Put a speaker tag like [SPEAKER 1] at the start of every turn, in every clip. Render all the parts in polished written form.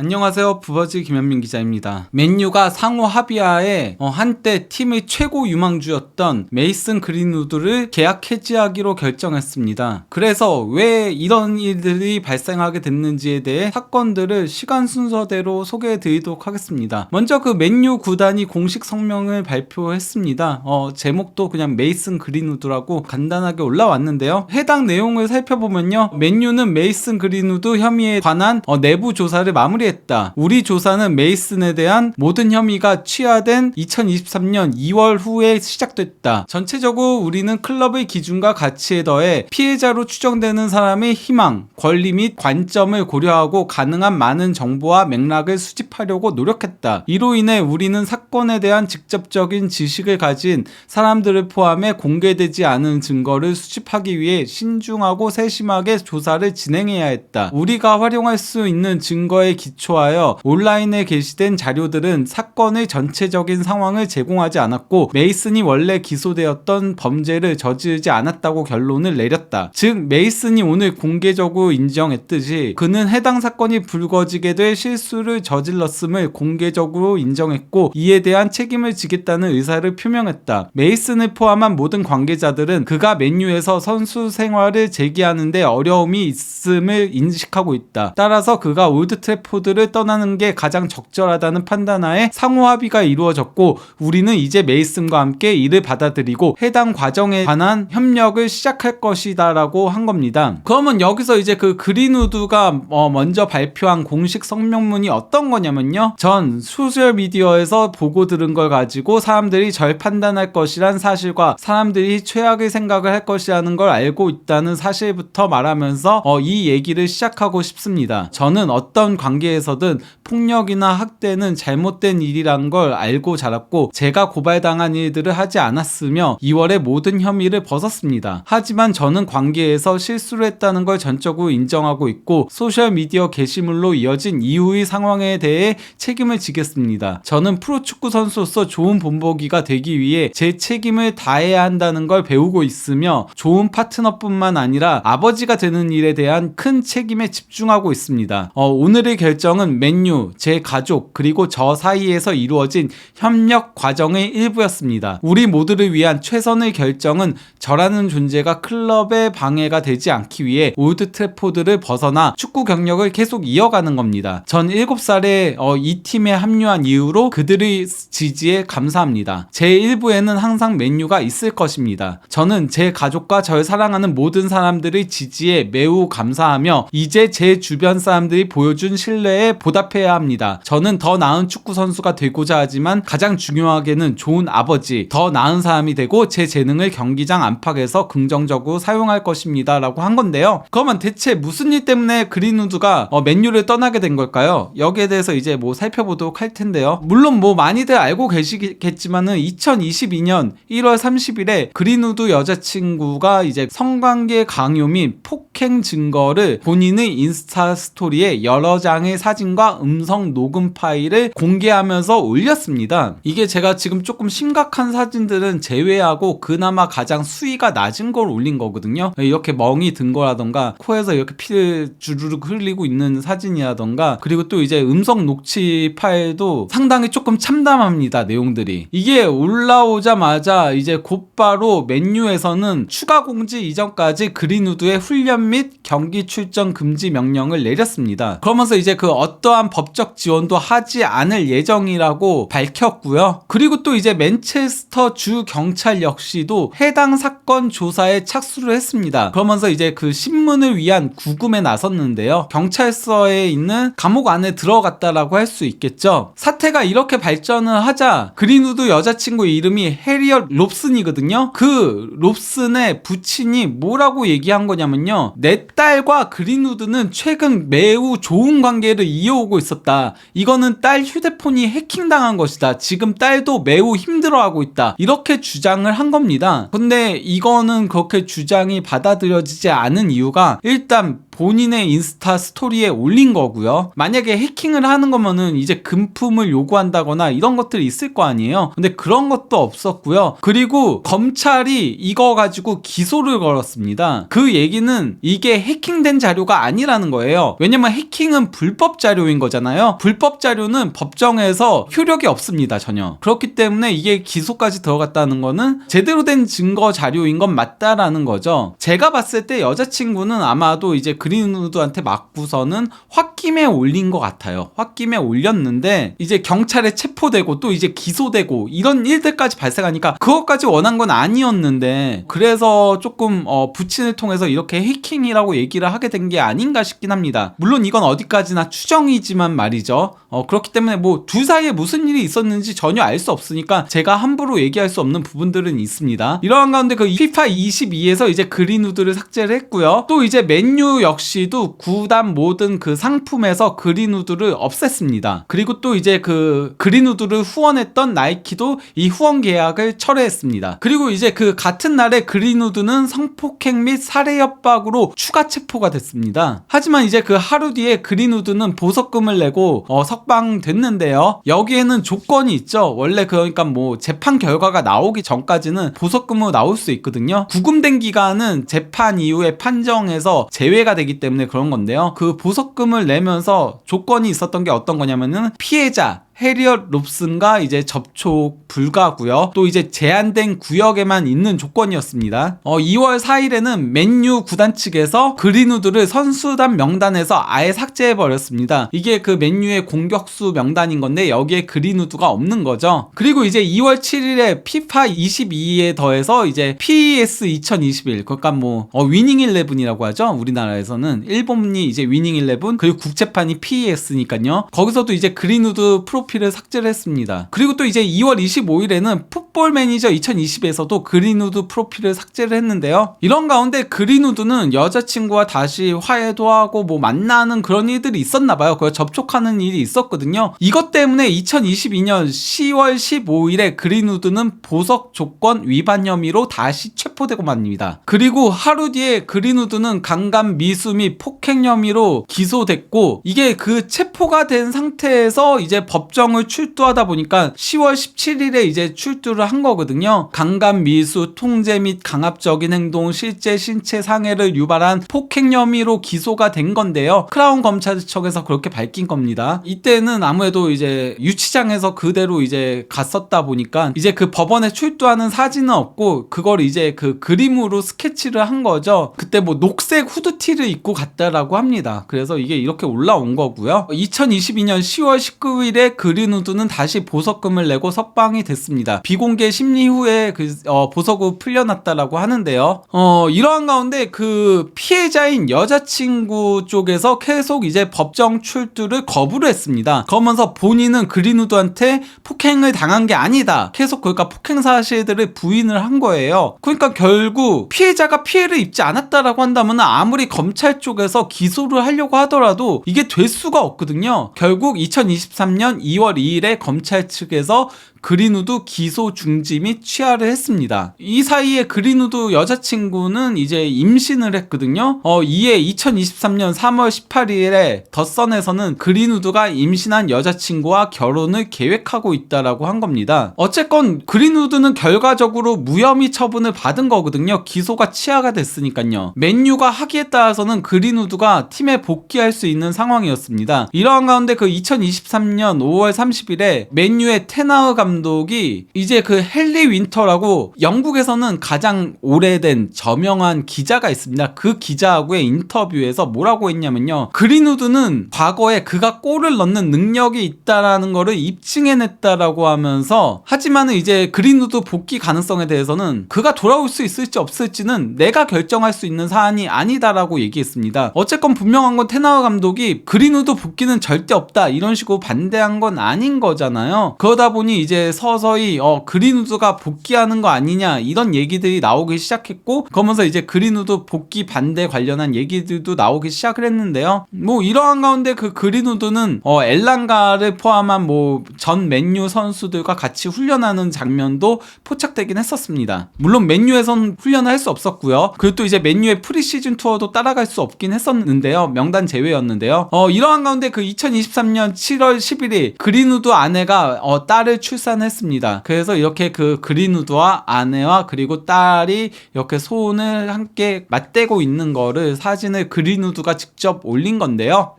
[SPEAKER 1] 안녕하세요. 부버지 김현민 기자입니다. 맨유가 상호 합의하에 한때 팀의 최고 유망주였던 메이슨 그린우드를 계약 해지하기로 결정했습니다. 그래서 왜 이런 일들이 발생하게 됐는지에 대해 사건들을 시간 순서대로 소개해 드리도록 하겠습니다. 먼저 그 맨유 구단이 공식 성명을 발표했습니다. 제목도 그냥 메이슨 그린우드라고 간단하게 올라왔는데요. 해당 내용을 살펴보면요. 맨유는 메이슨 그린우드 혐의에 관한 내부 조사를 마무리했다. 우리 조사는 메이슨에 대한 모든 혐의가 취하된 2023년 2월 후에 시작됐다. 전체적으로 우리는 클럽의 기준과 가치에 더해 피해자로 추정되는 사람의 희망, 권리 및 관점을 고려하고 가능한 많은 정보와 맥락을 수집하려고 노력했다. 이로 인해 우리는 사건에 대한 직접적인 지식을 가진 사람들을 포함해 공개되지 않은 증거를 수집하기 위해 신중하고 세심하게 조사를 진행해야 했다. 우리가 활용할 수 있는 증거에 기초하여 온라인에 게시된 자료들은 사건의 전체적인 상황을 제공하지 않았고 메이슨이 원래 기소되었던 범죄를 저지르지 않았다고 결론을 내렸다. 즉 메이슨이 오늘 공개적으로 인정했듯이 그는 해당 사건이 불거지게 될 실수를 저질렀음을 공개적으로 인정했고 이에 대한 책임을 지겠다는 의사를 표명했다. 메이슨을 포함한 모든 관계자들은 그가 맨유에서 선수 생활을 재개하는 데 어려움이 있음을 인식하고 있다. 따라서 그가 올드 트래포드를 떠나는 게 가장 적절하다는 판단하에 상호 합의가 이루어졌고 우리는 이제 메이슨과 함께 이를 받아들이고 해당 과정에 관한 협력을 시작할 것이다 라고 한 겁니다. 그러면 여기서 이제 그 그린우드가 먼저 발표한 공식 성명문이 어떤 거냐면요. 전 소셜미디어에서 보고 들은 걸 가지고 사람들이 절 판단할 것이란 사실과 사람들이 최악의 생각을 할 것이라는 걸 알고 있다는 사실부터 말하면서 이 얘기를 시작하고 싶습니다. 저는 어떤 관계에서든 폭력이나 학대는 잘못된 일이란 걸 알고 자랐고 제가 고발당한 일들을 하지 않았으며 2월에 모든 혐의를 벗었습니다. 하지만 저는 관계에서 실수를 했다는 걸 전적으로 인정하고 있고 소셜미디어 게시물로 이어진 이후의 상황에 대해 책임을 지겠습니다. 저는 프로축구 선수로서 좋은 본보기가 되기 위해 제 책임을 다해야 한다는 걸 배우고 있으며 좋은 파트너뿐만 아니라 아버지가 되는 일에 대한 큰 책임에 집중하고 있습니다. 오늘의 결정은 맨유, 제 가족, 그리고 저 사이에서 이루어진 협력 과정의 일부였습니다. 우리 모두를 위한 최선의 결정은 저라는 존재가 클럽에 방해가 되지 않기 위해 올드 트래포드를 벗어나 축구 경력을 계속 이어가는 겁니다. 전 7살에 이 팀에 합류한 이후로 그들의 지지에 감사합니다. 제 일부에는 항상 맨유가 있을 것입니다. 저는 제 가족과 절 사랑하는 모든 사람들의 지지에 매우 감사하며 이제 제 주변 사람들이 보여준 신뢰에 보답해야 합니다. 저는 더 나은 축구 선수가 되고자 하지만 가장 중요하게는 좋은 아버지, 더 나은 사람이 되고 제 재능을 경기장 안팎에서 긍정적으로 사용할 것입니다. 라고 한 건데요. 그러면 대체 무슨 일 때문에 그린우드가 맨유를 떠나게 된 걸까요? 여기에 대해서 이제 살펴보도록 할 텐데요. 물론 많이들 알고 계시겠지만은 2022년 1월 30일에 그린우드 여자친구가 이제 성관계 강요 및 폭행 증거를 본인의 인스타 스토리에 여러 장의 사진과 음성 녹음 파일을 공개하면서 올렸습니다. 이게 제가 지금 조금 심각한 사진들은 제외하고 그나마 가장 수위가 낮은 걸 올린 거거든요. 이렇게 멍이 든 거라던가 코에서 이렇게 피를 주르륵 흘리고 있는 사진이라던가 그리고 또 이제 음성 녹취 파일도 상당히 조금 참담합니다. 내용들이. 이게 올라오자마자 이제 곧바로 맨유에서는 추가 공지 이전까지 그린우드의 훈련 및 경기 출전 금지 명령을 내렸습니다. 그러면서 이제 그 어떠한 법적 지원도 하지 않을 예정이라고 밝혔고요. 그리고 또 이제 맨체스터 주 경찰 역시도 해당 사건 조사에 착수를 했습니다. 그러면서 이제 그 신문을 위한 구금에 나섰는데요. 경찰서에 있는 감옥 안에 들어갔다라고 할 수 있겠죠. 사태가 이렇게 발전을 하자 그린우드 여자친구 이름이 해리엇 롭슨이거든요. 그 롭슨의 부친이 뭐라고 얘기한 거냐면요. 내 딸과 그린우드는 최근 매우 좋은 관계를 이어오고 있었다. 이거는 딸 휴대폰이 해킹당한 것이다. 지금 딸도 매우 힘들어하고 있다. 이렇게 주장을 한 겁니다. 근데 이거는 그렇게 주장이 받아들여지지 않은 이유가 일단 본인의 인스타 스토리에 올린 거고요. 만약에 해킹을 하는 거면은 이제 금품을 요구한다거나 이런 것들이 있을 거 아니에요. 근데 그런 것도 없었고요. 그리고 검찰이 이거 가지고 기소를 걸었습니다. 그 얘기는 이게 해킹된 자료가 아니라는 거예요. 왜냐면 해킹은 불법 자료인 거잖아요. 불법 자료는 법정에서 효력이 없습니다. 전혀. 그렇기 때문에 이게 기소까지 들어갔다는 거는 제대로 된 증거 자료인 건 맞다라는 거죠. 제가 봤을 때 여자친구는 아마도 이제 그린우드한테 맞고서는 홧김에 올린 것 같아요. 홧김에 올렸는데 이제 경찰에 체포되고 또 이제 기소되고 이런 일들까지 발생하니까 그것까지 원한 건 아니었는데 그래서 조금 부친을 통해서 이렇게 해킹이라고 얘기를 하게 된 게 아닌가 싶긴 합니다. 물론 이건 어디까지나 추정이지만 말이죠. 그렇기 때문에 뭐 둘 사이에 무슨 일이 있었는지 전혀 알 수 없으니까 제가 함부로 얘기할 수 없는 부분들은 있습니다. 이러한 가운데 그 FIFA 22에서 이제 그린우드를 삭제를 했고요. 또 이제 맨유 역시도 구단 모든 그 상품에서 그린우드를 없앴습니다. 그리고 또 이제 그 그린우드를 후원했던 나이키도 이 후원 계약을 철회했습니다. 그리고 이제 그 같은 날에 그린우드는 성폭행 및 살해 협박으로 추가 체포가 됐습니다. 하지만 이제 그 하루 뒤에 그린우드는 보석금을 내고 석방됐는데요. 여기에는 조건이 있죠. 원래 그러니까 뭐 재판 결과가 나오기 전까지는 보석금으로 나올 수 있거든요. 구금된 기간은 재판 이후에 판정에서 제외가 되기 때문에 그런 건데요. 그 보석금을 내면서 조건이 있었던 게 어떤 거냐면은 피해자 해리엇 롭슨과 이제 접촉 불가고요. 또 이제 제한된 구역에만 있는 조건이었습니다. 2월 4일에는 맨유 구단 측에서 그린우드를 선수단 명단에서 아예 삭제해버렸습니다. 이게 그 맨유의 공격수 명단인 건데 여기에 그린우드가 없는 거죠. 그리고 이제 2월 7일에 FIFA 22에 더해서 이제 PES 2021 그러니까 뭐 위닝 11이라고 하죠. 우리나라에서는 일본이 이제 위닝 11 그리고 국제판이 PES니까요. 거기서도 이제 그린우드 프로필을 삭제를 했습니다. 그리고 또 이제 2월 25일에는 풋볼 매니저 2020에서도 그린우드 프로필을 삭제를 했는데요. 이런 가운데 그린우드는 여자친구와 다시 화해도 하고 뭐 만나는 그런 일들이 있었나봐요. 그걸 접촉하는 일이 있었거든요. 이것 때문에 2022년 10월 15일에 그린우드는 보석 조건 위반 혐의로 다시 체포되고 맙니다. 그리고 하루 뒤에 그린우드는 강간 미수 및 폭행 혐의로 기소됐고 이게 그 체포가 된 상태에서 이제 법정을 출두하다 보니까 10월 17일에 이제 출두를 한 거거든요. 강간 미수, 통제 및 강압적인 행동, 실제 신체 상해를 유발한 폭행 혐의로 기소가 된 건데요. 크라운 검찰청에서 그렇게 밝힌 겁니다. 이때는 아무래도 이제 유치장에서 그대로 이제 갔었다 보니까 이제 그 법원에 출두하는 사진은 없고 그걸 이제 그 그림으로 스케치를 한 거죠. 그때 뭐 녹색 후드티를 입고 갔다라고 합니다. 그래서 이게 이렇게 올라온 거고요. 2022년 10월 19일에 그린우드는 다시 보석금을 내고 석방이 됐습니다. 비공개 심리 후에 그 보석을 풀려났다라고 하는데요. 이러한 가운데 그 피해자인 여자친구 쪽에서 계속 이제 법정 출두를 거부를 했습니다. 그러면서 본인은 그린우드한테 폭행을 당한 게 아니다. 계속 그러니까 폭행 사실들을 부인을 한 거예요. 그러니까 결국 피해자가 피해를 입지 않았다라고 한다면 아무리 검찰 쪽에서 기소를 하려고 하더라도 이게 될 수가 없거든요. 결국 2023년 2월 2일에 검찰 측에서 그린우드 기소 중지 및 취하를 했습니다. 이 사이에 그린우드 여자친구는 이제 임신을 했거든요. 이에 2023년 3월 18일에 덧선에서는 그린우드가 임신한 여자친구와 결혼을 계획하고 있다라고 한 겁니다. 어쨌건 그린우드는 결과적으로 무혐의 처분을 받은 거거든요. 기소가 취하가 됐으니까요. 맨유가 하기에 따라서는 그린우드가 팀에 복귀할 수 있는 상황이었습니다. 이러한 가운데 그 2023년 5월 30일에 맨유의 테나흐 감독이 이제 그 헨리 윈터라고 영국에서는 가장 오래된 저명한 기자가 있습니다. 그 기자하고의 인터뷰에서 뭐라고 했냐면요. 그린우드는 과거에 그가 골을 넣는 능력이 있다라는 거를 입증해냈다라고 하면서 하지만은 이제 그린우드 복귀 가능성에 대해서는 그가 돌아올 수 있을지 없을지는 내가 결정할 수 있는 사안이 아니다라고 얘기했습니다. 어쨌건 분명한 건 테나흐 감독이 그린우드 복귀는 절대 없다 이런 식으로 반대한 건 건 아닌 거잖아요. 그러다 보니 이제 서서히 그린우드가 복귀하는 거 아니냐 이런 얘기들이 나오기 시작했고, 그러면서 이제 그린우드 복귀 반대 관련한 얘기들도 나오기 시작을 했는데요. 뭐 이러한 가운데 그 그린우드는 엘랑가를 포함한 뭐 전 맨유 선수들과 같이 훈련하는 장면도 포착되긴 했었습니다. 물론 맨유에선 훈련을 할 수 없었고요. 그리고 또 이제 맨유의 프리시즌 투어도 따라갈 수 없긴 했었는데요. 명단 제외였는데요. 이러한 가운데 그 2023년 7월 11일 그린우드 아내가 딸을 출산했습니다. 그래서 이렇게 그 그린우드와 아내와 그리고 딸이 이렇게 손을 함께 맞대고 있는 거를 사진을 그린우드가 직접 올린 건데요.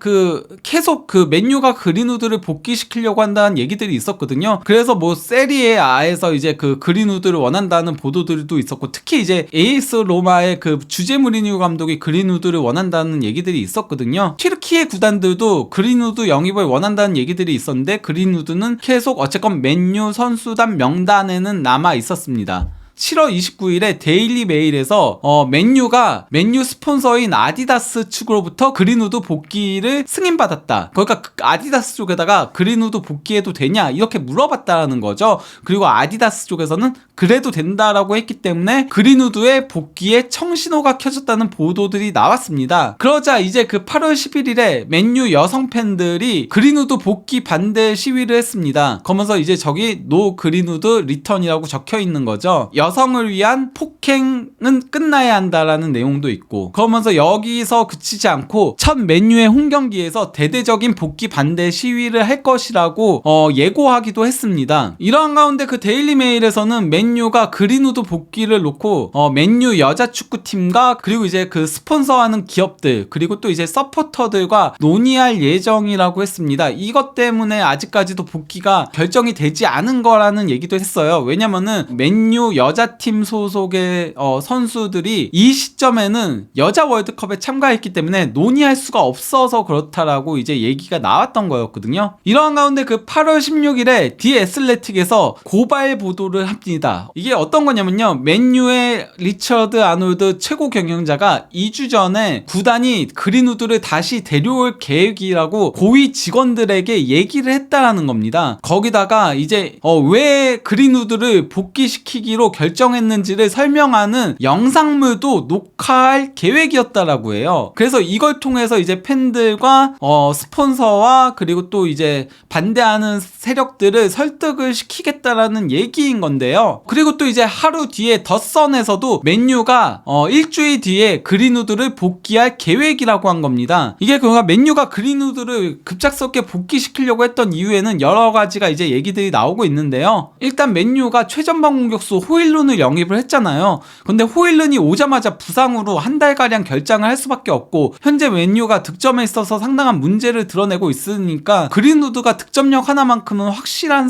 [SPEAKER 1] 계속 그 맨유가 그린우드를 복귀시키려고 한다는 얘기들이 있었거든요. 그래서 뭐 세리에 A에서 이제 그 그린우드를 원한다는 보도들도 있었고, 특히 이제 AS 로마의 그 주제 무리뉴 감독이 그린우드를 원한다는 얘기들이 있었거든요. 튀르키예 구단들도 그린우드 영입을 원한다는 얘기들이 있었는데 그린우드는 계속 어쨌건 맨유 선수단 명단에는 남아 있었습니다. 7월 29일에 데일리 메일에서 맨유가 맨유 스폰서인 아디다스 측으로부터 그린우드 복귀를 승인받았다. 그러니까 아디다스 쪽에다가 그린우드 복귀해도 되냐 이렇게 물어봤다라는 거죠. 그리고 아디다스 쪽에서는 그래도 된다라고 했기 때문에 그린우드의 복귀에 청신호가 켜졌다는 보도들이 나왔습니다. 그러자 이제 그 8월 11일에 맨유 여성 팬들이 그린우드 복귀 반대 시위를 했습니다. 그러면서 이제 저기 노 그린우드 리턴이라고 적혀 있는 거죠. 여성을 위한 폭행은 끝나야 한다라는 내용도 있고, 그러면서 여기서 그치지 않고 첫 맨유의 홈경기에서 대대적인 복귀 반대 시위를 할 것이라고 예고하기도 했습니다. 이러한 가운데 그 데일리 메일에서는 맨유가 그린우드 복귀를 놓고 맨유 여자 축구팀과 그리고 이제 그 스폰서하는 기업들 그리고 또 이제 서포터들과 논의할 예정이라고 했습니다. 이것 때문에 아직까지도 복귀가 결정이 되지 않은 거라는 얘기도 했어요. 왜냐면은 맨유 여자팀 소속의 선수들이 이 시점에는 여자 월드컵에 참가했기 때문에 논의할 수가 없어서 그렇다라고 이제 얘기가 나왔던 거였거든요. 이러한 가운데 그 8월 16일에 디 애슬레틱에서 고발 보도를 합니다. 이게 어떤 거냐면요, 맨유의 리처드 아놀드 최고 경영자가 2주 전에 구단이 그린우드를 다시 데려올 계획이라고 고위 직원들에게 얘기를 했다라는 겁니다. 거기다가 이제 왜 그린우드를 복귀시키기로 결정했는지를 설명하는 영상물도 녹화할 계획이었다라고 해요. 그래서 이걸 통해서 이제 팬들과 스폰서와 그리고 또 이제 반대하는 세력들을 설득을 시키겠다라는 얘기인 건데요. 그리고 또 이제 하루 뒤에 덧선에서도 맨유가 일주일 뒤에 그린우드를 복귀할 계획이라고 한 겁니다. 이게 그러니까 맨유가 그린우드를 급작스럽게 복귀시키려고 했던 이유에는 여러 가지가 이제 얘기들이 나오고 있는데요. 일단 맨유가 최전방 공격수 호일룬을 영입을 했잖아요. 근데 호일룬이 오자마자 부상으로 한 달가량 결장을 할 수밖에 없고, 현재 맨유가 득점에 있어서 상당한 문제를 드러내고 있으니까 그린우드가 득점력 하나만큼은 확실한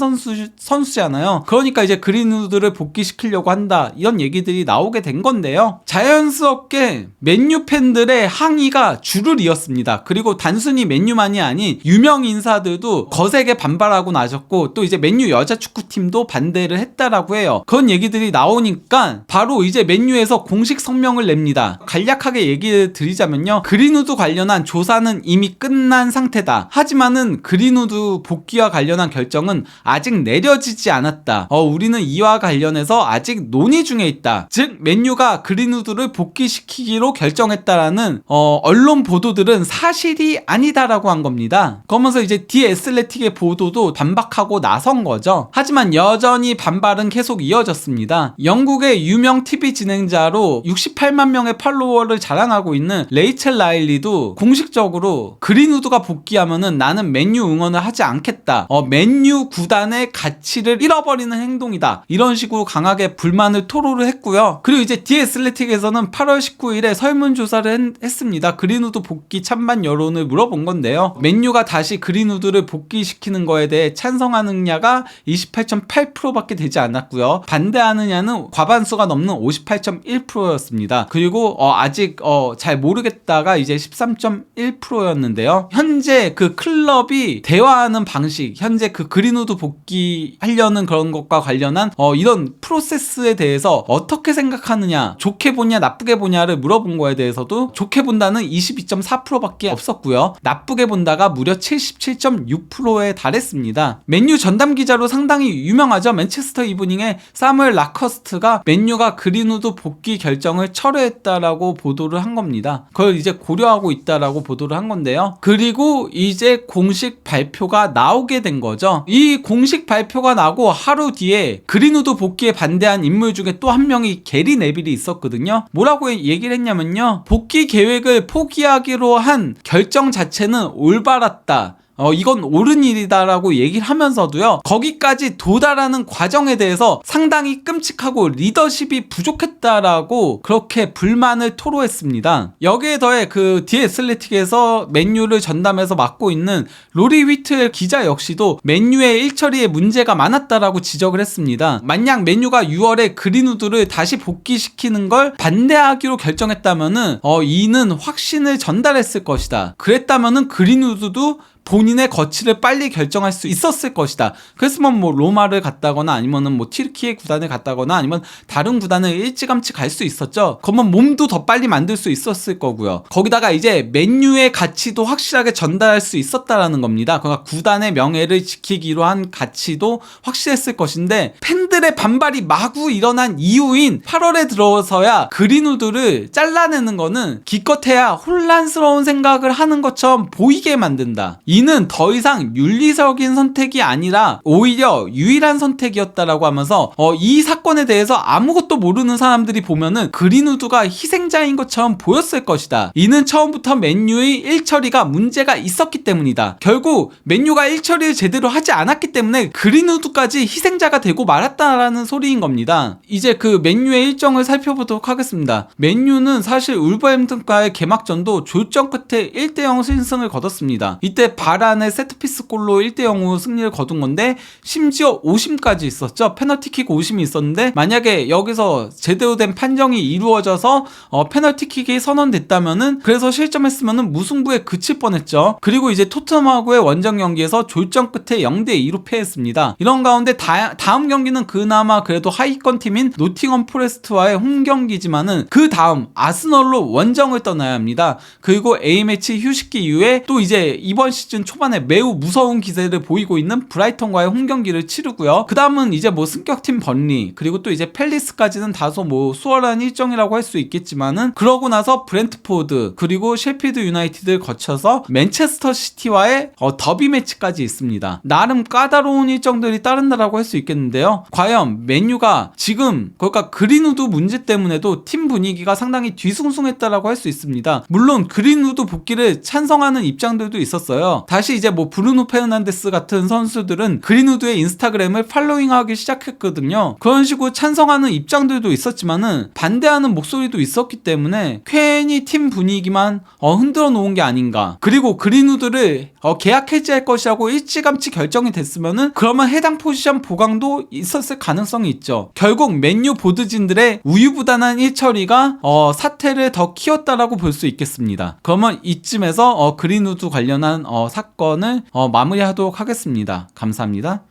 [SPEAKER 1] 선수잖아요. 그러니까 이제 그린우드를 복귀시키려고 한다, 이런 얘기들이 나오게 된 건데요. 자연스럽게 맨유 팬들의 항의가 줄을 이었습니다. 그리고 단순히 맨유만이 아닌 유명 인사들도 거세게 반발하고 나섰고, 또 이제 맨유 여자 축구팀도 반대를 했다라고 해요. 그런 얘기들이 나오니까 바로 이제 맨유에서 공식 성명을 냅니다. 간략하게 얘기를 드리자면요, 그린우드 관련한 조사는 이미 끝난 상태다. 하지만은 그린우드 복귀와 관련한 결정은 아직 내려지지 않았다. 우리는 이와 관련해서 아직 논의 중에 있다. 즉 맨유가 그린우드를 복귀시키기로 결정했다라는 언론 보도들은 사실이 아니다라고 한 겁니다. 그러면서 이제 디 애슬레틱의 보도도 반박하고 나선 거죠. 하지만 여전히 반발은 계속 이어졌습니다. 영국의 유명 TV 진행자로 68만 명의 팔로워를 자랑하고 있는 레이첼 라일리도 공식적으로 그린우드가 복귀하면은 나는 맨유 응원을 하지 않겠다. 맨유 구단의 가치를 잃어버리는 행동이다. 이런 식으로 강하게 불만을 토로를 했고요. 그리고 이제 디 애슬레틱에서는 8월 19일에 설문조사를 했습니다. 그린우드 복귀 찬반 여론을 물어본 건데요. 맨유가 다시 그린우드를 복귀시키는 거에 대해 찬성하느냐가 28.8%밖에 되지 않았고요. 반대하느냐 있느냐는 과반수가 넘는 58.1%였습니다. 그리고 아직 잘 모르겠다가 이제 13.1%였는데요. 현재 그 클럽이 대화하는 방식, 현재 그 그린우드 복귀하려는 그런 것과 관련한 이런 프로세스에 대해서 어떻게 생각하느냐, 좋게 보냐 나쁘게 보냐를 물어본 거에 대해서도 좋게 본다는 22.4%밖에 없었고요. 나쁘게 본다가 무려 77.6%에 달했습니다. 맨유 전담 기자로 상당히 유명하죠. 맨체스터 이브닝의 사무엘 라커스트가 맨유가 그린우드 복귀 결정을 철회했다라고 보도를 한 겁니다. 그걸 이제 고려하고 있다라고 보도를 한 건데요. 그리고 이제 공식 발표가 나오게 된 거죠. 이 공식 발표가 나고 하루 뒤에 그린우드 복귀에 반대한 인물 중에 또 한 명이 게리 네빌이 있었거든요. 뭐라고 얘기를 했냐면요, 복귀 계획을 포기하기로 한 결정 자체는 올바랐다, 이건 옳은 일이다라고 얘기를 하면서도요, 거기까지 도달하는 과정에 대해서 상당히 끔찍하고 리더십이 부족했다라고 그렇게 불만을 토로했습니다. 여기에 더해 그 디 애슬레틱에서 맨유를 전담해서 맡고 있는 로리 휘틀 기자 역시도 맨유의 일처리에 문제가 많았다라고 지적을 했습니다. 만약 맨유가 6월에 그린우드를 다시 복귀시키는 걸 반대하기로 결정했다면은 이는 확신을 전달했을 것이다. 그랬다면은 그린우드도 본인의 거취를 빨리 결정할 수 있었을 것이다. 그랬으면 뭐 로마를 갔다거나 아니면은 뭐 튀르키예 구단을 갔다거나 아니면 다른 구단을 일찌감치 갈 수 있었죠. 그러면 몸도 더 빨리 만들 수 있었을 거고요. 거기다가 이제 맨유의 가치도 확실하게 전달할 수 있었다라는 겁니다. 그러니까 구단의 명예를 지키기로 한 가치도 확실했을 것인데, 팬들의 반발이 마구 일어난 이후인 8월에 들어서야 그린우드를 잘라내는 거는 기껏해야 혼란스러운 생각을 하는 것처럼 보이게 만든다. 이는 더 이상 윤리적인 선택이 아니라 오히려 유일한 선택이었다라고 하면서 이 사건에 대해서 아무것도 모르는 사람들이 보면은 그린우드가 희생자인 것처럼 보였을 것이다. 이는 처음부터 맨유의 일처리가 문제가 있었기 때문이다. 결국 맨유가 일처리를 제대로 하지 않았기 때문에 그린우드까지 희생자가 되고 말았다라는 소리인 겁니다. 이제 그 맨유의 일정을 살펴보도록 하겠습니다. 맨유는 사실 울버햄튼과의 개막전도 졸전 끝에 1대0 신승을 거뒀습니다. 이때 바란의 세트피스 골로 1대0으로 승리를 거둔 건데, 심지어 오심까지 있었죠. 페널티킥 오심이 있었는데, 만약에 여기서 제대로 된 판정이 이루어져서 페널티킥이 선언됐다면은, 그래서 실점했으면은 무승부에 그칠 뻔했죠. 그리고 이제 토트넘하고의 원정 경기에서 졸전 끝에 0대2로 패했습니다. 이런 가운데 다음 경기는 그나마 그래도 하위권 팀인 노팅엄 포레스트와의 홈 경기지만은 그 다음 아스널로 원정을 떠나야 합니다. 그리고 A매치 휴식기 이후에 또 이제 이번 시즌 초반에 매우 무서운 기세를 보이고 있는 브라이턴과의 홈 경기를 치르고요. 그 다음은 이제 뭐 승격팀 번리, 그리고 또 이제 팰리스까지는 다소 뭐 수월한 일정이라고 할 수 있겠지만은, 그러고 나서 브렌트포드 그리고 셰필드 유나이티드를 거쳐서 맨체스터 시티와의 더비 매치까지 있습니다. 나름 까다로운 일정들이 따른다라고 할 수 있겠는데요. 과연 맨유가 지금 그러니까 그린우드 문제 때문에도 팀 분위기가 상당히 뒤숭숭했다라고 할 수 있습니다. 물론 그린우드 복귀를 찬성하는 입장들도 있었어요. 다시 이제 뭐 브루노 페르난데스 같은 선수들은 그린우드의 인스타그램을 팔로잉하기 시작했거든요. 그런 식으로 찬성하는 입장들도 있었지만은 반대하는 목소리도 있었기 때문에 괜히 팀 분위기만 흔들어 놓은 게 아닌가. 그리고 그린우드를 계약 해지할 것이라고 일찌감치 결정이 됐으면은 그러면 해당 포지션 보강도 있었을 가능성이 있죠. 결국 맨유 보드진들의 우유부단한 일처리가 사태를 더 키웠다라고 볼 수 있겠습니다. 그러면 이쯤에서 그린우드 관련한 사건을 마무리하도록 하겠습니다. 감사합니다.